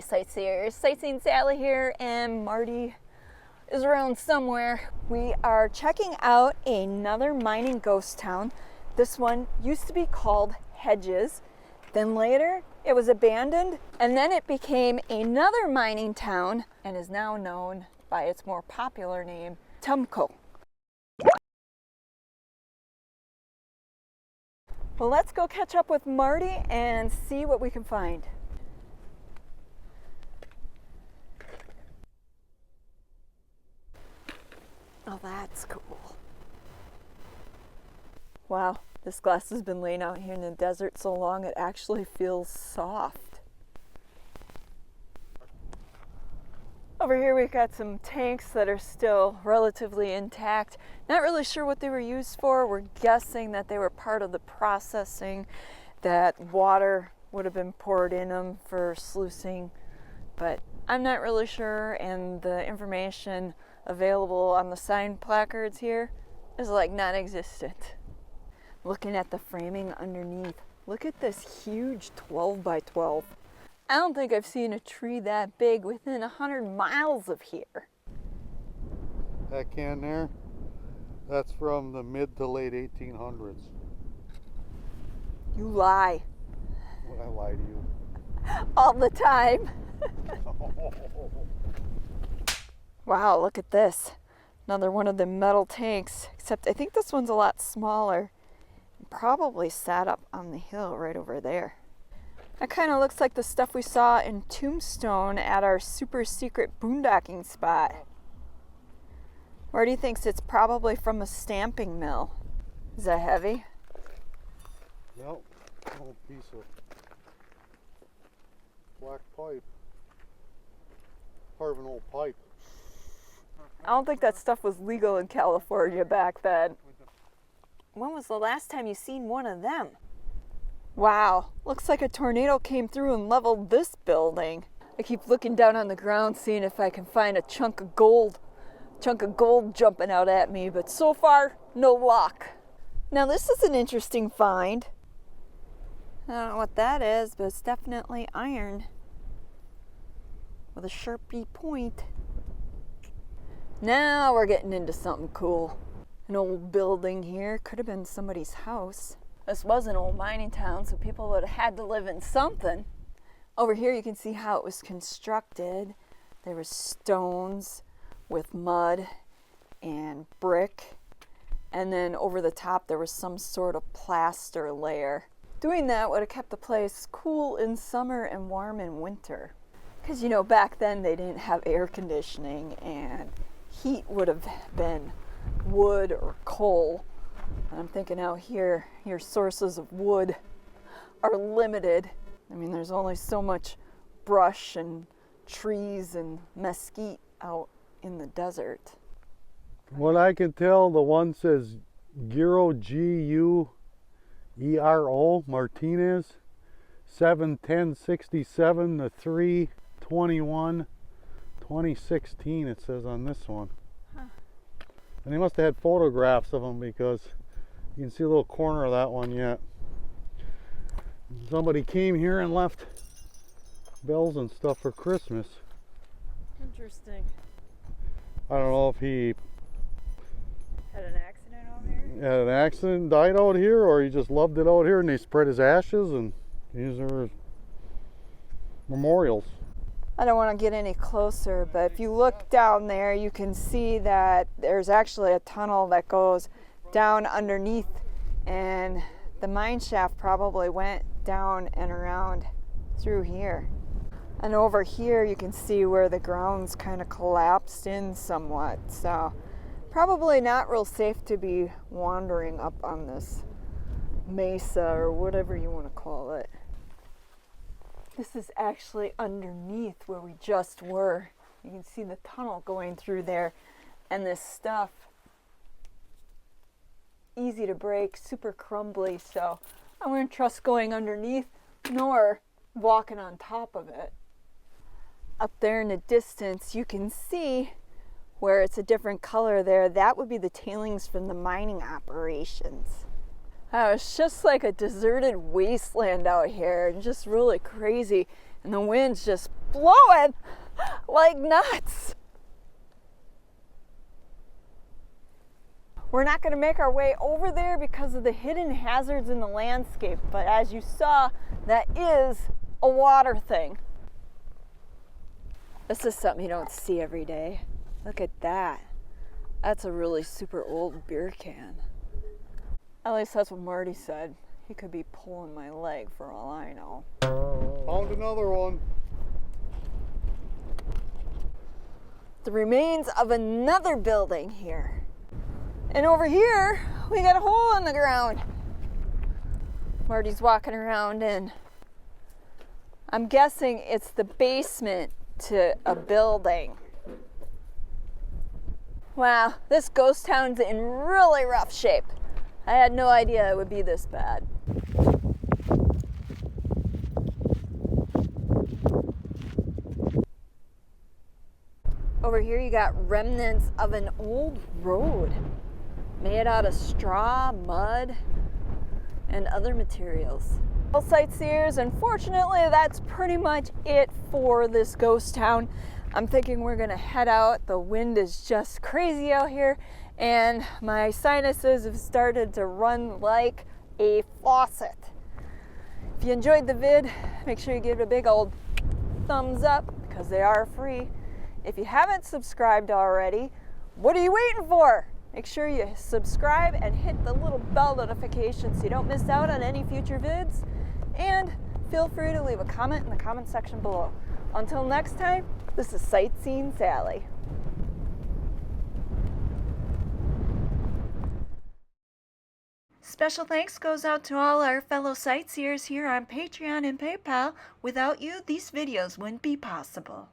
sightseers. Sightseeing Sally here, and Marty is around somewhere. We are checking out another mining ghost town. This one used to be called Hedges. Then later it was abandoned, and then it became another mining town and is now known by its more popular name, Temco. Well, let's go catch up with Marty and see what we can find. Oh, that's cool. Wow, this glass has been laying out here in the desert so long it actually feels soft. Over here we've got some tanks that are still relatively intact. Not really sure what they were used for. We're guessing that they were part of the processing, that water would have been poured in them for sluicing, but I'm not really sure, and the information available on the sign placards here is like non-existent. Looking at the framing underneath, look at this huge 12 by 12. I don't think I've seen a tree that big within 100 miles of here. That can there, that's from the mid to late 1800s. You lie. I lie to you. All the time. Wow, look at this. Another one of the metal tanks, except I think this one's a lot smaller. Probably sat up on the hill right over there. That kind of looks like the stuff we saw in Tombstone at our super secret boondocking spot. Marty thinks it's probably from a stamping mill. Is that heavy? Nope, an old piece of black pipe. Part of an old pipe. I don't think that stuff was legal in California back then. When was the last time you seen one of them? Wow, looks like a tornado came through and leveled this building. I keep looking down on the ground seeing if I can find a chunk of gold jumping out at me, but so far, no luck. Now this is an interesting find. I don't know what that is, but it's definitely iron with a sharpie point. Now we're getting into something cool. An old building here, could have been somebody's house. This was an old mining town, so people would have had to live in something. Over here you can see how it was constructed. There was stones with mud and brick, and then over the top there was some sort of plaster layer. Doing that would have kept the place cool in summer and warm in winter. Because you know, back then they didn't have air conditioning, and heat would have been wood or coal. And I'm thinking out here, your sources of wood are limited. I mean, there's only so much brush and trees and mesquite out in the desert. What I can tell, the one says Guero, G-U-E-R-O, Martinez, 7/10/67 to 3/21/2016, it says on this one. And they must have had photographs of them, because you can see a little corner of that one yet. Somebody came here and left bells and stuff for Christmas. Interesting. I don't know if he Had an accident over here? had an accident, died out here, or he just loved it out here and they spread his ashes and these are memorials. I don't want to get any closer, but if you look down there, you can see that there's actually a tunnel that goes down underneath, and the mine shaft probably went down and around through here. And over here you can see where the ground's kind of collapsed in somewhat, so probably not real safe to be wandering up on this mesa or whatever you want to call it. This is actually underneath where we just were. You can see the tunnel going through there, and this stuff, easy to break, super crumbly, so I wouldn't trust going underneath nor walking on top of it. Up there in the distance you can see where it's a different color there. That would be the tailings from the mining operations. It's just like a deserted wasteland out here, and just really crazy. And the wind's just blowing like nuts. We're not going to make our way over there because of the hidden hazards in the landscape, but as you saw, that is a water thing. This is something you don't see every day. Look at that. That's a really super old beer can. At least that's what Marty said. He could be pulling my leg for all I know. Found another one. The remains of another building here. And over here, we got a hole in the ground. Marty's walking around and I'm guessing it's the basement to a building. Wow, this ghost town's in really rough shape. I had no idea it would be this bad. Over here you got remnants of an old road made out of straw, mud, and other materials. Well, sightseers, unfortunately, that's pretty much it for this ghost town. I'm thinking we're gonna head out. The wind is just crazy out here, and my sinuses have started to run like a faucet. If you enjoyed the vid, make sure you give it a big old thumbs up because they are free. If you haven't subscribed already, what are you waiting for? Make sure you subscribe and hit the little bell notification so you don't miss out on any future vids. And feel free to leave a comment in the comment section below. Until next time, this is Sightseeing Sally. Special thanks goes out to all our fellow sightseers here on Patreon and PayPal. Without you, these videos wouldn't be possible.